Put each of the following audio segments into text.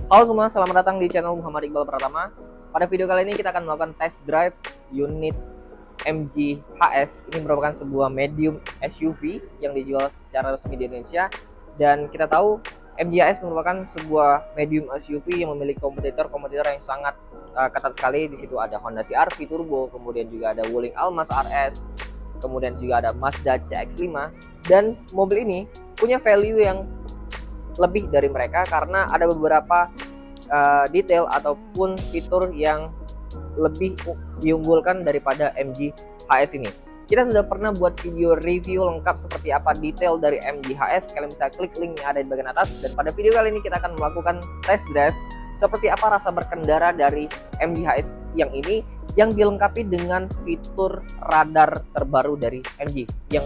Halo semua, selamat datang di channel Muhammad Iqbal Pratama. Pada video kali ini kita akan melakukan test drive unit MG HS. Ini merupakan sebuah medium SUV yang dijual secara resmi di Indonesia. Dan kita tahu MG HS merupakan sebuah medium SUV yang memiliki kompetitor yang sangat ketat sekali. Di situ ada Honda CR-V Turbo, kemudian juga ada Wuling Almas RS, kemudian juga ada Mazda CX-5. Dan mobil ini punya value yang lebih dari mereka karena ada beberapa detail ataupun fitur yang lebih diunggulkan daripada MG HS ini. Kita sudah pernah buat video review lengkap seperti apa detail dari MG HS. Kalian bisa klik link yang ada di bagian atas. Dan pada video kali ini kita akan melakukan test drive seperti apa rasa berkendara dari MG HS yang ini, yang dilengkapi dengan fitur radar terbaru dari MG yang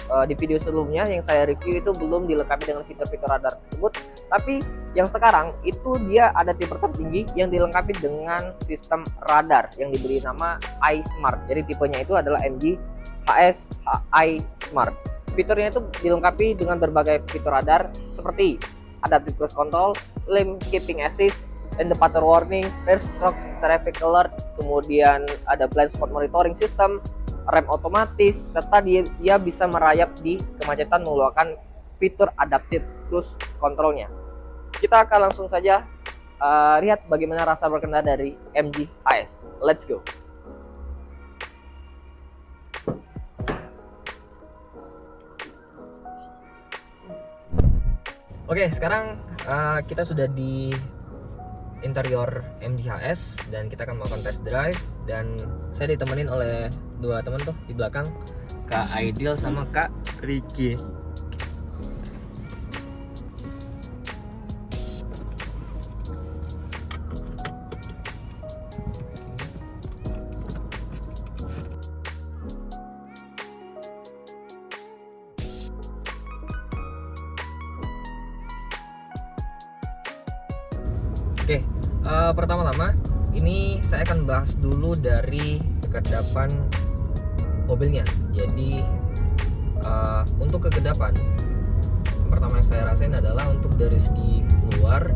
di video sebelumnya yang saya review itu belum dilengkapi dengan fitur-fitur radar tersebut, tapi yang sekarang itu dia ada tipe tertinggi yang dilengkapi dengan sistem radar yang diberi nama iSmart. Jadi tipenya itu adalah MG HS iSmart. Fiturnya itu dilengkapi dengan berbagai fitur radar seperti adaptive cruise control, lane keeping assist, and departure warning, rear stroke traffic alert, kemudian ada blind spot monitoring system, rem otomatis, serta dia bisa merayap di kemacetan menggunakan fitur adaptive cruise controlnya. Kita akan langsung saja lihat bagaimana rasa berkendara dari MG HS. Let's go. Oke, sekarang kita sudah di interior MG HS dan kita akan melakukan test drive, dan saya ditemenin oleh dua teman tuh di belakang, Kak Aidil sama Kak Ricky. Oke, pertama-tama ini saya akan bahas dulu dari kekedapan mobilnya. Jadi untuk kekedapan, yang pertama yang saya rasain adalah untuk dari segi luar,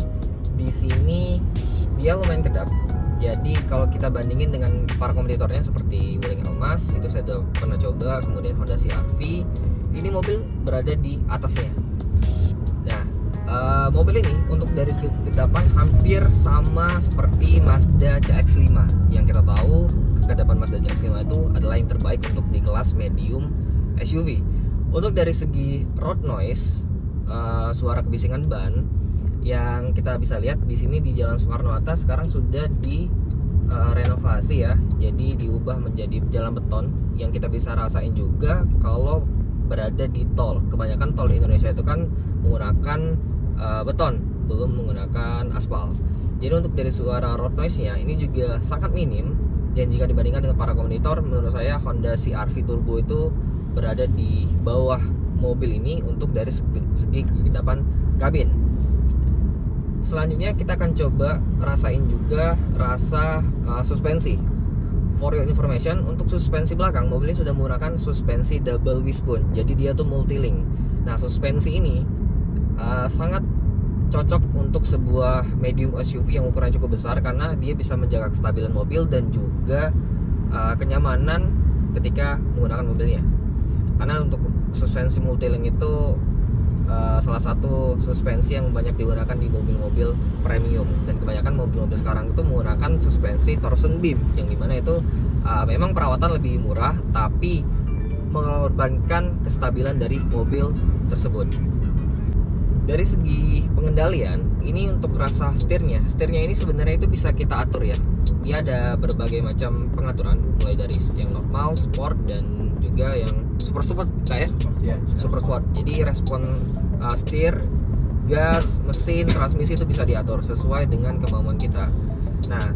di sini dia lumayan kedap. Jadi kalau kita bandingin dengan para kompetitornya seperti Wuling Almas, itu saya udah pernah coba, kemudian Honda CR-V, ini mobil berada di atasnya. Mobil ini untuk dari segi kekedapan hampir sama seperti Mazda CX-5. Yang kita tahu kekedapan Mazda CX-5 itu adalah yang terbaik untuk di kelas medium SUV. Untuk dari segi road noise, suara kebisingan ban, yang kita bisa lihat di sini di Jalan Soekarno-Hatta sekarang sudah renovasi ya. Jadi diubah menjadi jalan beton, yang kita bisa rasain juga kalau berada di tol. Kebanyakan tol di Indonesia itu kan menggunakan beton, belum menggunakan aspal. Jadi untuk dari suara road noise-nya ini juga sangat minim, dan jika dibandingkan dengan para kompetitor, menurut saya Honda CR-V Turbo itu berada di bawah mobil ini untuk dari segi kekedapan kabin. Selanjutnya kita akan coba rasain juga rasa suspensi. For your information, untuk suspensi belakang, mobil ini sudah menggunakan suspensi double wishbone. Jadi dia tuh multi-link. Nah, suspensi ini sangat cocok untuk sebuah medium SUV yang ukurannya cukup besar, karena dia bisa menjaga kestabilan mobil dan juga kenyamanan ketika menggunakan mobilnya. Karena untuk suspensi multi-link itu salah satu suspensi yang banyak digunakan di mobil-mobil premium, dan kebanyakan mobil-mobil sekarang itu menggunakan suspensi torsion beam, yang dimana itu memang perawatan lebih murah tapi mengorbankan kestabilan dari mobil tersebut. Dari segi pengendalian, ini untuk rasa setirnya ini sebenarnya itu bisa kita atur ya. Dia ada berbagai macam pengaturan, mulai dari yang normal, sport, dan juga yang super kayak super sport. Jadi respon setir, gas, mesin, transmisi itu bisa diatur sesuai dengan kemauan kita. Nah,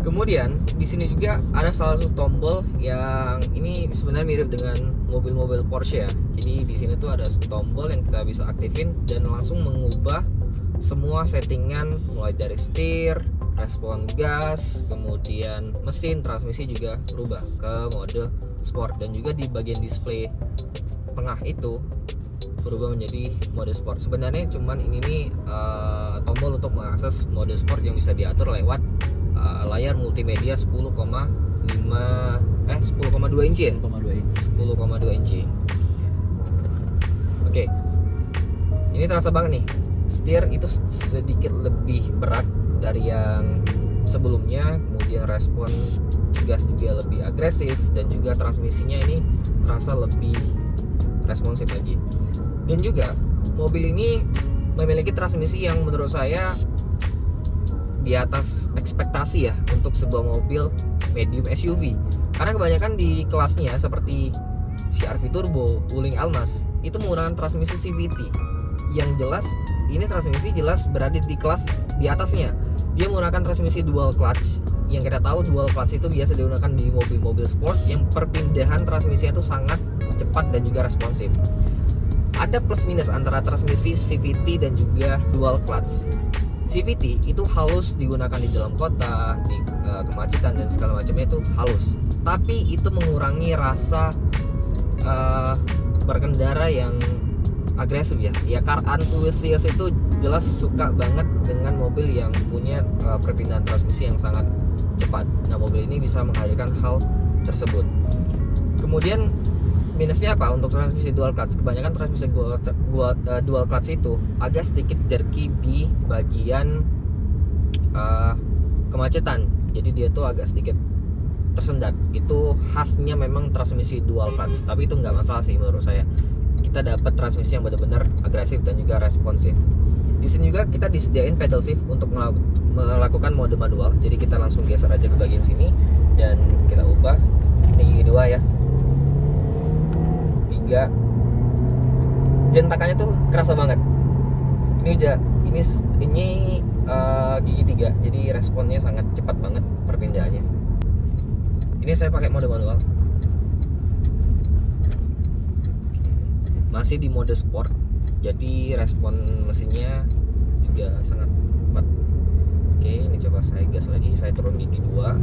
kemudian di sini juga ada salah satu tombol yang ini sebenarnya mirip dengan mobil-mobil Porsche ya. Jadi di sini tuh ada tombol yang kita bisa aktifin dan langsung mengubah semua settingan, mulai dari setir, respon gas, kemudian mesin, transmisi juga berubah ke mode sport. Dan juga di bagian display tengah itu berubah menjadi mode sport. Sebenarnya cuman ini nih tombol untuk mengakses mode sport yang bisa diatur lewat layar multimedia 10,2 inci ya? 10,2 inci. Oke. Ini terasa banget nih. Setir itu sedikit lebih berat dari yang sebelumnya, kemudian respon gas juga lebih agresif, dan juga transmisinya ini terasa lebih responsif lagi. Dan juga mobil ini memiliki transmisi yang menurut saya di atas ekspektasi ya untuk sebuah mobil medium SUV. Karena kebanyakan di kelasnya seperti CR-V Turbo, Wuling Almas itu menggunakan transmisi CVT. Yang jelas ini transmisi jelas berada di kelas di atasnya. Dia menggunakan transmisi dual clutch. Yang kita tahu dual clutch itu biasa digunakan di mobil-mobil sport yang perpindahan transmisinya itu sangat cepat dan juga responsif. Ada plus minus antara transmisi CVT dan juga dual clutch. CVT itu halus digunakan di dalam kota, di kemacetan dan segala macamnya itu halus. Tapi itu mengurangi rasa berkendara yang agresif ya. Ya car enthusiast itu jelas suka banget dengan mobil yang punya perpindahan transmisi yang sangat cepat. Nah, mobil ini bisa menghadirkan hal tersebut. Kemudian minusnya apa untuk transmisi dual clutch? Kebanyakan transmisi dual clutch itu agak sedikit jerky di bagian kemacetan. Jadi dia tuh agak sedikit tersendat. Itu khasnya memang transmisi dual clutch. Tapi itu nggak masalah sih menurut saya. Kita dapat transmisi yang benar-benar agresif dan juga responsif. Di sini juga kita disediain pedal shift untuk melakukan mode manual. Jadi kita langsung geser aja ke bagian sini dan kita ubah. Ini gigi 2 ya. 3. Jentakannya tuh kerasa banget. Ini gigi 3. Jadi responnya sangat cepat banget perpindahannya. Ini saya pakai mode manual. Masih di mode sport, jadi respon mesinnya juga sangat cepat. Oke, ini coba saya gas lagi, saya turun gigi 2.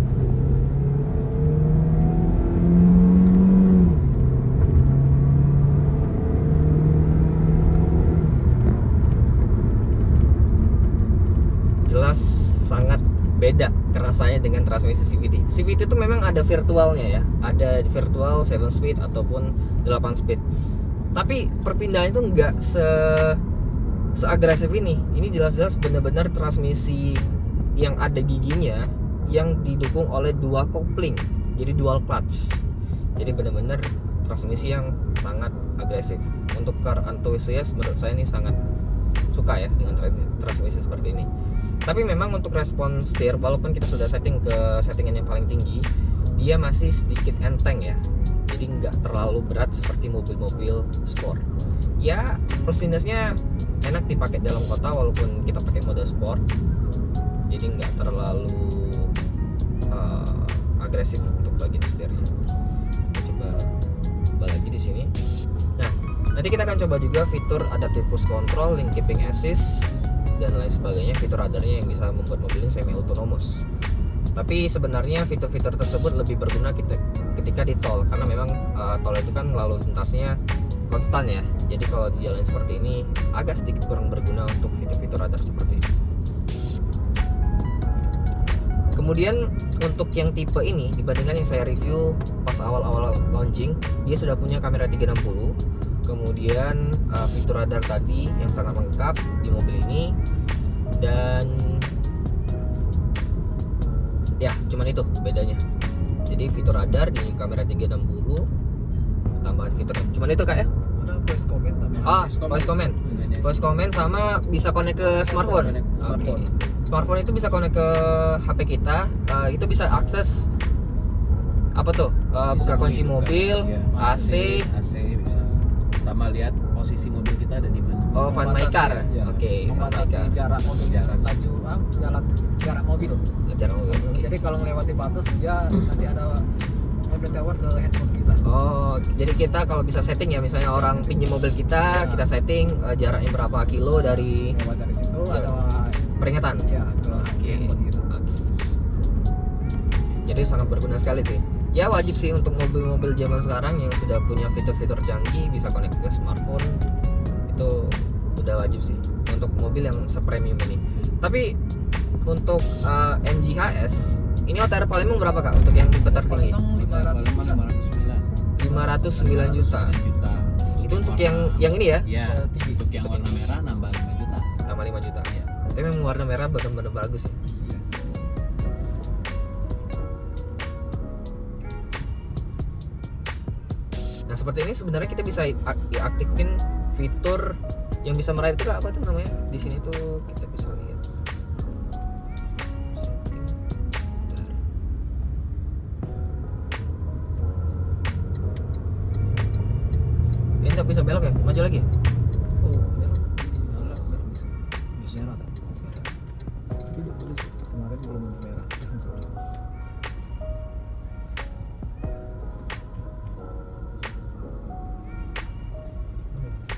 Jelas sangat beda kerasanya dengan transmisi CVT. CVT itu memang ada virtualnya ya, ada virtual 7 speed ataupun 8 speed. Tapi perpindahannya itu nggak seagresif ini. Ini jelas-jelas benar-benar transmisi yang ada giginya yang didukung oleh dua kopling, jadi dual clutch. Jadi benar-benar transmisi yang sangat agresif. Untuk car enthusiast menurut saya ini sangat suka ya dengan transmisi seperti ini. Tapi memang untuk respon setir, walaupun kita sudah setting ke settingan yang paling tinggi, dia masih sedikit enteng ya. Jadi nggak terlalu berat seperti mobil-mobil sport. Ya plus minusnya enak dipakai dalam kota walaupun kita pakai mode sport. Jadi nggak terlalu agresif untuk bagian setirnya. Coba lagi di sini. Nah, nanti kita akan coba juga fitur adaptive cruise control, lane keeping assist dan lain sebagainya, fitur radarnya yang bisa membuat mobil ini semi autonomous. Tapi sebenarnya fitur-fitur tersebut lebih berguna ketika di tol, karena memang tol itu kan lalu lintasnya konstan ya. Jadi kalau di jalan seperti ini agak sedikit kurang berguna untuk fitur-fitur radar seperti ini. Kemudian untuk yang tipe ini dibandingkan yang saya review pas awal-awal launching, dia sudah punya kamera 360. Kemudian fitur radar tadi yang sangat lengkap di mobil ini, dan ya cuman itu bedanya. Jadi fitur radar di kamera 360, tambahan fiturnya cuman itu kak ya. Ada voice comment voice comment sama bisa connect ke smartphone. Oke. Smartphone itu bisa connect ke HP kita. Itu bisa akses apa tuh, buka kunci mobil, ya, AC bisa, sama lihat posisi mobil kita ada di mana. Oh, Find My Car. Ya. Oke, Find My Membatasi Car. jarak mobil, jarak mobil. Jarak mobil. Oke. Jadi kalau melewati batas dia nanti ada memberitahukan ke handphone kita. Oh, jadi kita kalau bisa setting ya, misalnya orang pinjam mobil kita, kita setting jaraknya berapa kilo dari Lewat dari situ Ya. ada peringatan. ya ke handphone gitu. Jadi sangat berguna sekali sih. Ya wajib sih untuk mobil-mobil zaman sekarang yang sudah punya fitur-fitur canggih, bisa connect ke smartphone. itu udah wajib sih untuk mobil yang sepremium ini. Tapi untuk MG HS ini OTR Palembang berapa kak untuk yang tipe tertinggi? 509 juta. Itu untuk yang ini ya? Iya. Untuk yang warna merah nambah 5 juta. Tambah 5 juta. Iya. Tapi memang warna merah benar-benar bagus ya. Nah seperti ini sebenarnya kita bisa aktifin fitur yang bisa merayap itu apa tuh namanya? Di sini tuh kita bisa lihat. Ini nggak bisa belok ya? Maju lagi ya? Oh belok. Bisa merah tak? Kemarin belum merah.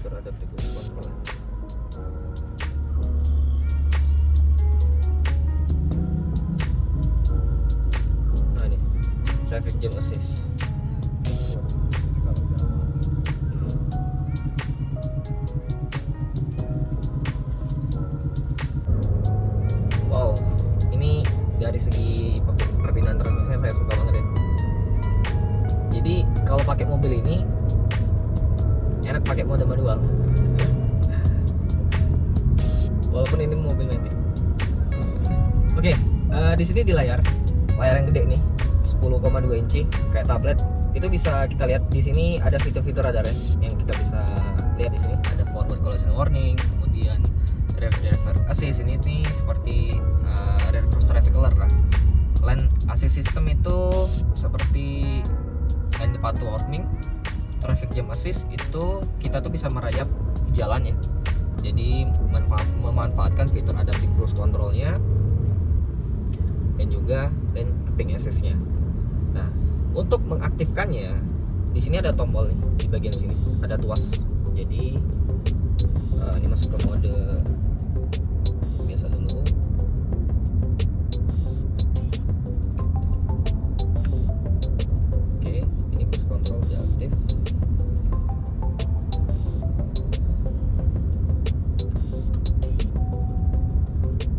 Fitur adaptive cruise control. Nah ini traffic jam assist. Kalau jalan Wow, ini dari segi perpindahan transmisinya saya suka banget ya. Jadi kalau pakai mobil ini enak pakai mode manual. Walaupun ini mobil matic. Oke, di sini di layar yang gede nih, 10,2 inci kayak tablet. Itu bisa kita lihat di sini ada fitur-fitur radar ya, yang kita bisa lihat di sini. Ada forward collision warning, kemudian rear assist ini nih seperti rear cross traffic alert lah. Lane assist system itu seperti lane departure warning, traffic jam assist itu kita tuh bisa merayap jalan ya. Jadi memanfaatkan fitur adaptive cruise control-nya dan juga lane keeping assist-nya. Nah, untuk mengaktifkannya di sini ada tombol nih di bagian sini, ada tuas. Jadi ini masuk ke mode biasa dulu. Oke, ini cruise control udah aktif.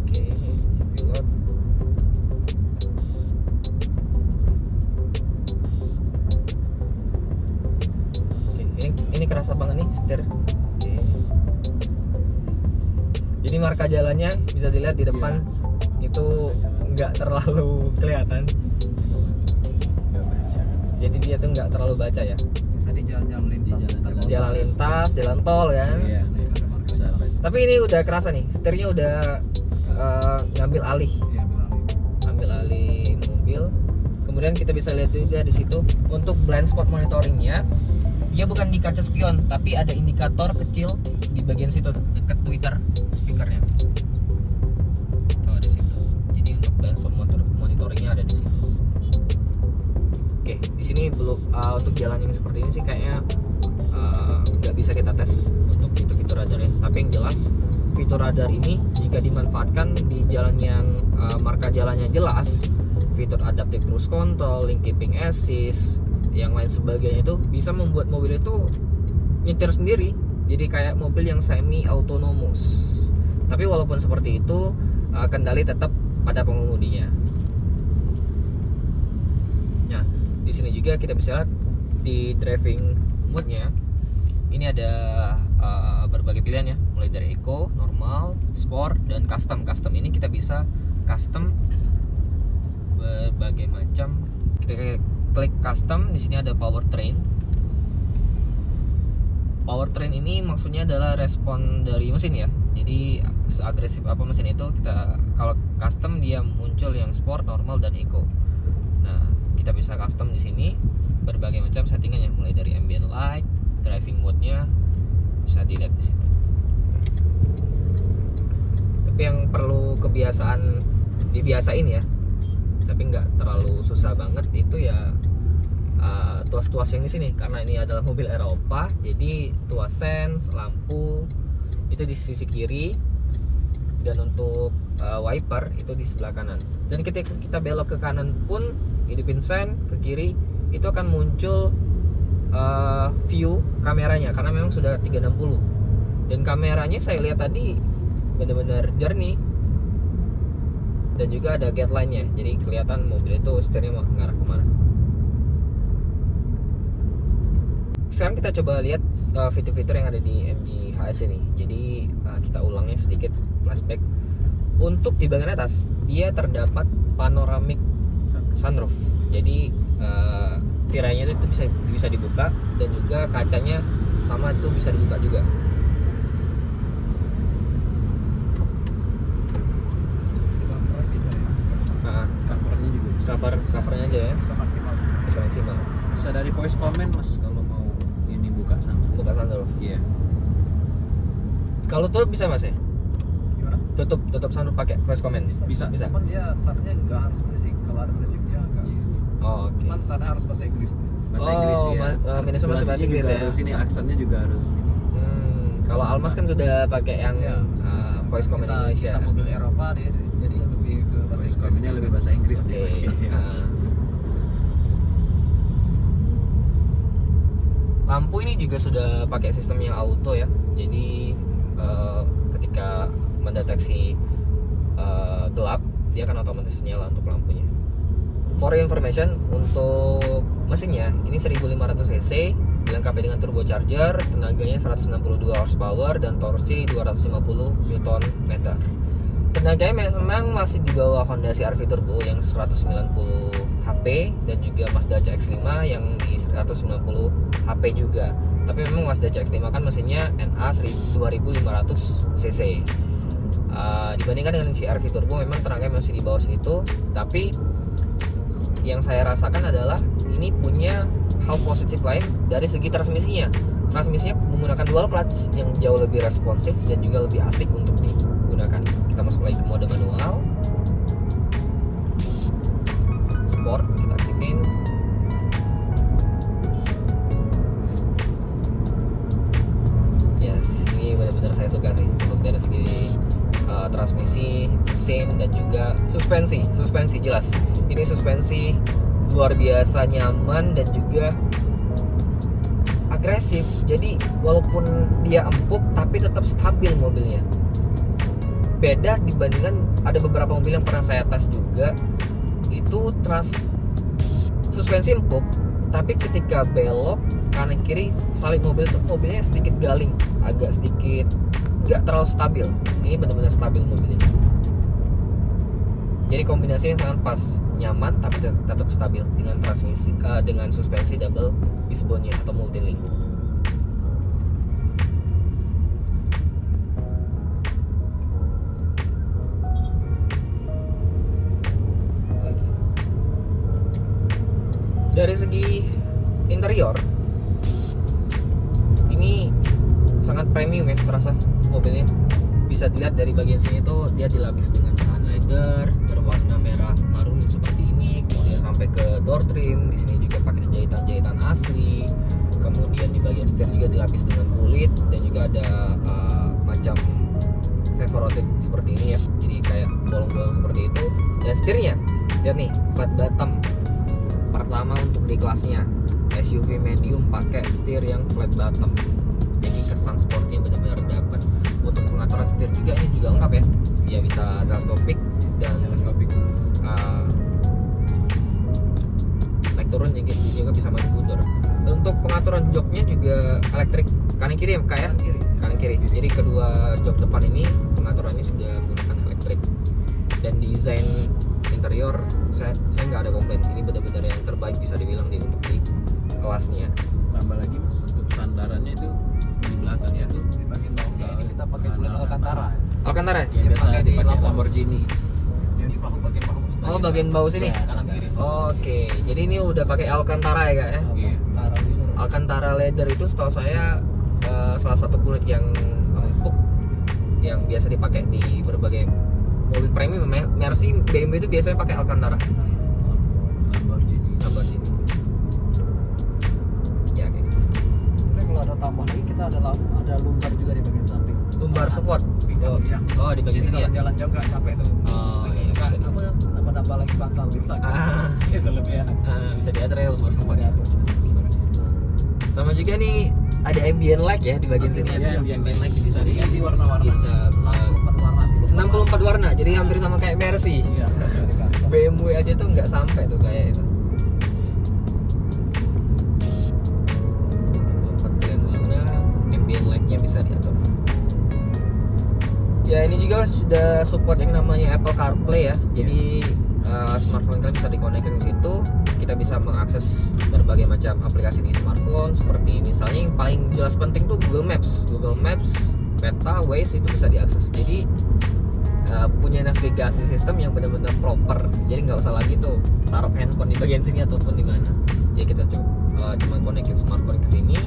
Oke, pilot. Oke, ini kerasa banget nih setir. Oke. Jadi marka jalannya bisa dilihat di depan itu nggak terlalu kelihatan. Jadi dia tuh nggak terlalu baca ya. bisa di jalan-jalan lintas. Jalan lintas, jalan tol kan. Iya. Bisa. Tapi ini udah kerasa nih, setirnya udah ngambil alih, Iya benar. ambil alih mobil. Kemudian kita bisa lihat juga di situ untuk blind spot monitoringnya, dia bukan di kaca spion, tapi ada indikator kecil di bagian situ dekat tweeter speakernya. Tuh di situ. Jadi untuk blind spot monitoringnya ada di situ. Oke, di sini belum untuk jalan yang seperti ini sih kayaknya nggak bisa kita tes untuk fitur-fitur radarnya. Tapi yang jelas fitur radar ini jika dimanfaatkan di jalan yang marka jalannya jelas, fitur adaptive cruise control, lane keeping assist, yang lain sebagainya itu bisa membuat mobil itu nyetir sendiri. Jadi kayak mobil yang semi autonomous. Tapi walaupun seperti itu, kendali tetap pada pengemudinya. Nah, di sini juga kita bisa lihat di driving mode-nya. Ini ada berbagai pilihan ya, mulai dari eco, normal, sport, dan custom. Custom ini kita bisa custom berbagai macam. Kita klik custom, di sini ada powertrain. Powertrain ini maksudnya adalah respon dari mesin ya. Jadi seagresif apa mesin itu, kita kalau custom dia muncul yang sport, normal, dan eco. Nah, kita bisa custom di sini berbagai macam settingannya, mulai dari ambient light, driving mode-nya bisa dilihat di situ. Tapi yang perlu dibiasain ya, tapi nggak terlalu susah banget itu ya tuas-tuas yang di sini, karena ini adalah mobil Eropa. Jadi tuas sense, lampu itu di sisi kiri, dan untuk wiper itu di sebelah kanan. Dan ketika kita belok ke kanan pun hidupin sen ke kiri, itu akan muncul view kameranya karena memang sudah 360. Dan kameranya saya lihat tadi benar-benar jernih. Dan juga ada guideline-nya, jadi kelihatan mobil itu setirnya mau ngarah kemana. Sekarang kita coba lihat fitur-fitur yang ada di MG HS ini. Jadi kita ulangnya sedikit flashback. Untuk di bagian atas dia terdapat panoramic sunroof. Jadi tirainya itu bisa dibuka dan juga kacanya sama itu bisa dibuka juga. Covernya juga bisa. Covernya aja ya. Bisa maksimal. Bisa maksimal. Bisa dari voice comment mas kalau mau ini buka Buka sunroof. Iya. Kalau tutup bisa mas ya? Gimana? Tutup sunroof pakai voice comment. Bisa. Cuman dia startnya nggak harus berisik. Kalau ada berisik dia nggak. Oh, oke. Cuman startnya harus bahasa Inggris. Bahasa Inggris ya. Minusnya masih bahasa Inggris ya. Harus ini aksennya juga harus. Kalau Almas kan sudah pakai yang Ya, voice comment Indonesia. Kita mobil Eropa dia jadi lebih ke bahasa Voice Inggris. commentnya lebih bahasa Inggris Oke. deh. Lampu ini juga sudah pakai sistem yang auto ya. Jadi ketika mendeteksi gelap, dia akan otomatis nyala untuk lampunya. For information, untuk mesinnya ini 1500 cc, dilengkapi dengan turbocharger, tenaganya 162 horsepower dan torsi 250 Nm. Tenaganya memang masih di bawah Honda CR-V Turbo yang 190 HP dan juga Mazda CX-5 yang di 190 HP juga. Tapi memang Mazda CX-5 kan mesinnya NA 2500 cc. Dibandingkan dengan CR-V Turbo memang tenaganya masih di bawah situ, tapi yang saya rasakan adalah ini punya hal positif lain dari segi transmisinya. Transmisinya menggunakan dual clutch yang jauh lebih responsif dan juga lebih asik untuk digunakan. Kita masuk lagi ke mode manual. Sport kita aktifin. Yes, ini benar-benar saya suka sih untuk dari segi transmisi, mesin dan juga suspensi jelas. Ini suspensi luar biasa nyaman dan juga agresif. Jadi walaupun dia empuk tapi tetap stabil mobilnya. Beda dibandingkan ada beberapa mobil yang pernah saya tes juga, itu suspensi empuk tapi ketika belok kanan kiri salib mobil tuh mobilnya sedikit galing, agak sedikit nggak terlalu stabil. Ini benar-benar stabil mobilnya. Jadi kombinasinya sangat pas, nyaman tapi tetap stabil dengan transmisi dengan suspensi double wishbone-nya atau multilink. Dari segi interior ini sangat premium ya, terasa mobilnya. Bisa dilihat dari bagian sini tuh dia dilapis dengan bahan leather berwarna merah marun seperti ini. Kemudian sampai ke door trim, di sini juga pakai jahitan-jahitan asli. Kemudian di bagian setir juga dilapis dengan kulit dan juga ada macam favorite seperti ini ya. Jadi kayak bolong-bolong seperti itu. Dan setirnya, lihat nih, flat bottom. Pertama untuk di kelasnya SUV medium pakai setir yang flat bottom. Jadi kesan sportnya benar-benar dapat. Untuk pengaturan setir juga ini juga lengkap ya. Dia bisa teleskopik dan naik turun juga bisa maju mundur. Untuk pengaturan joknya juga elektrik kanan kiri ya kak ya? Kanan kiri. Jadi kedua jok depan ini pengaturannya sudah menggunakan elektrik. Dan desain interior saya nggak ada komplain. Ini benar-benar yang terbaik bisa dibilang untuk di kelasnya. Tambah lagi mas, untuk sandarannya itu di belakang ya tuh Di bagian bawah ini kita pakai tulen Alcantara. Alcantara ya? yang biasa Pakai di dipakai lampu. Lamborghini. Jadi bagian bahu. Oh bagian bawah sini? Ya, kanan kiri. Oke, jadi ini udah pakai Alcantara ya kak ya? Iya. Alcantara leather itu setahu saya salah satu kulit yang empuk yang biasa dipakai di berbagai mobil premium. Mercy, BMW itu biasanya pakai Alcantara. Lamborghini. Ya oke. Ini kalau ada tambah lagi kita ada lumbar juga di bagian samping. Lumbar support. Pickup, ya. Oh di bagian Jadi sini ya. kalau jalan jauh nggak capek tuh. Oh iya. Nggak, Bisa, nambah lagi bantal gitu lagi. Ah. Itu lebih enak. bisa diatur ya lumbar support ya. Sama juga nih ada ambient light ya di bagian sini. Ya, ambient light bisa diganti warna-warna. Kita 64 warna. 64 warna, jadi hampir sama kayak Mercy. Iya, bisa di custom. BMW aja tuh nggak sampai tuh kayak itu. 64 pilihan warna, ambient light-nya bisa diatur. Ya ini juga sudah support yang namanya Apple CarPlay ya. Jadi smartphone kalian bisa dikonekin ke situ. Kita bisa mengakses berbagai macam aplikasi di smartphone, seperti misalnya yang paling jelas penting tuh Google Maps, Peta, Waze itu bisa diakses. Jadi punya navigasi sistem yang benar-benar proper. Jadi nggak usah lagi tuh taruh handphone di bagian sini ataupun di mana. Ya kita cuma konekin smartphone ke sini,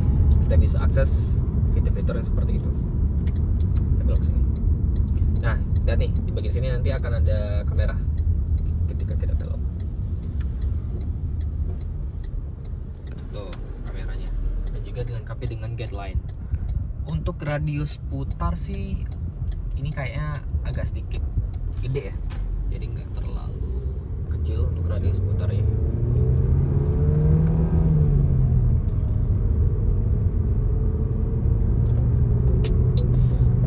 kita bisa akses fitur-fitur yang seperti itu. Kita belok sini. Nah, lihat nih di bagian sini nanti akan ada kamera ketika kita belok. Tuh kameranya. Dan juga dilengkapi dengan guideline. Untuk radius putar sih ini kayaknya agak sedikit gede ya. Jadi nggak terlalu kecil untuk radius putarnya.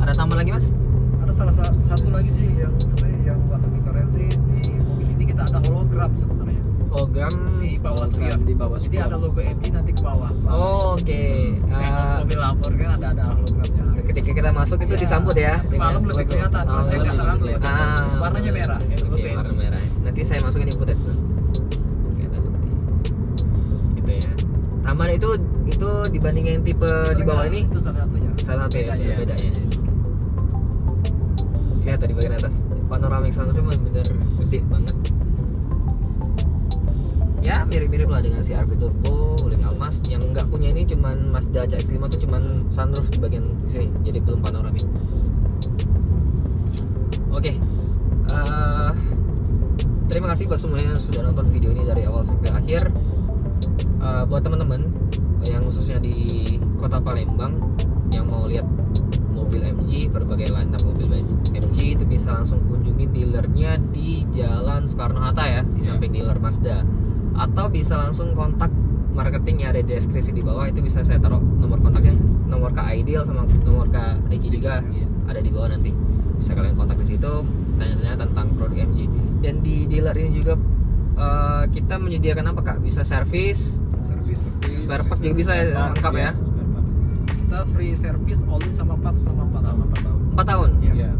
Ada tambah lagi mas? Ada salah satu lagi sih yang sebenarnya yang buat lebih keren sih, di mobil ini kita ada hologram sebenarnya Hologram di bawah spion. Di bawah Jadi spion. ada logo MG nanti ke bawah. Oh, oke. Kayak mobil Lamborghini kan ada hologramnya. Ketika kita masuk itu Iya. disambut ya. Di malam lebih logo. kelihatan. Oh, Saya nggak terang lebih kelihatan. kelihatan. Warnanya merah. Itu Oke, logo warna MG. merah. Nanti saya masukin di footage tuh. Oke, nanti. Gitu ya. Tambahan itu dibanding yang tipe di bawah ini itu salah satunya. salah satu ya Bedanya. bedanya. Lihat tadi bagian atas panoramic sunroof bener gede banget. Ya mirip-mirip lah dengan CR-V Turbo, Link Almas. Yang nggak punya ini cuman Mazda CX-5 tuh cuman sunroof di bagian sini, jadi belum panoramik. Oke, terima kasih buat semuanya yang sudah nonton video ini dari awal sampai akhir. Buat teman-teman yang khususnya di Kota Palembang yang mau lihat mobil MG, berbagai line up mobil MG, itu bisa langsung kunjungi dealernya di Jalan Soekarno-Hatta ya, di Ya. samping dealer Mazda. Atau bisa langsung kontak marketing yang ada di deskripsi di bawah, itu bisa saya taruh nomor kontaknya, nomor Kak Aidil sama nomor Kak Riki juga Iya. ada di bawah nanti. Bisa kalian kontak di situ, tanya-tanya tentang produk MG. Dan di dealer ini juga kita menyediakan apa Kak? Bisa servis, Service. spare part juga bisa ya, lengkap ya. Spare part. Kita free service oli sama part selama 4 tahun. 4 tahun. Iya.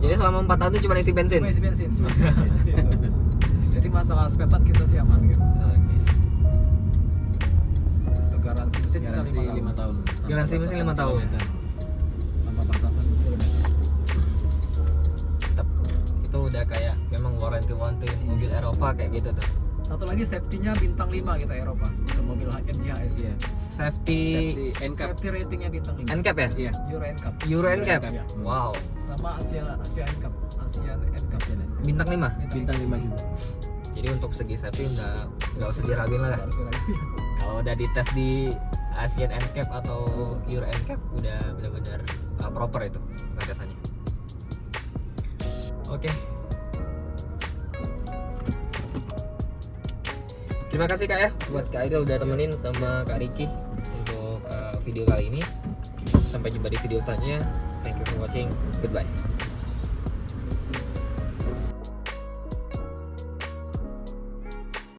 Jadi selama 4 tahun itu cuma isi bensin. Cuma isi bensin. Jadi masalah spare part kita sih aman gitu. Oke. Untuk garansi mesin kita Garansi 5 tahun. Garansi mesin 5 tahun. Tanpa batasan kilometer. Tetap itu udah kayak memang warranty mobil Eropa kayak gitu tuh. Satu lagi safety-nya bintang 5 kita Eropa untuk mobil MG HS. Iya. Safety Safety NCAP. Safety ratingnya bintang 5. NCAP ya? Iya. Euro NCAP. Euro NCAP. Iya. Wow. Sama Asia NCAP. Asian NCAP. Bintang 5. Bintang 5 juga. Jadi untuk segi safety nggak usah diraguin lah. Harus lagi. Kalau udah dites di Asian NCAP atau Euro NCAP udah benar-benar proper itu pengetesannya. Oke. Terima kasih Kak ya buat Kak Aidil udah temenin sama Kak Riki untuk video kali ini. Sampai jumpa di video selanjutnya. Thank you for watching. Goodbye.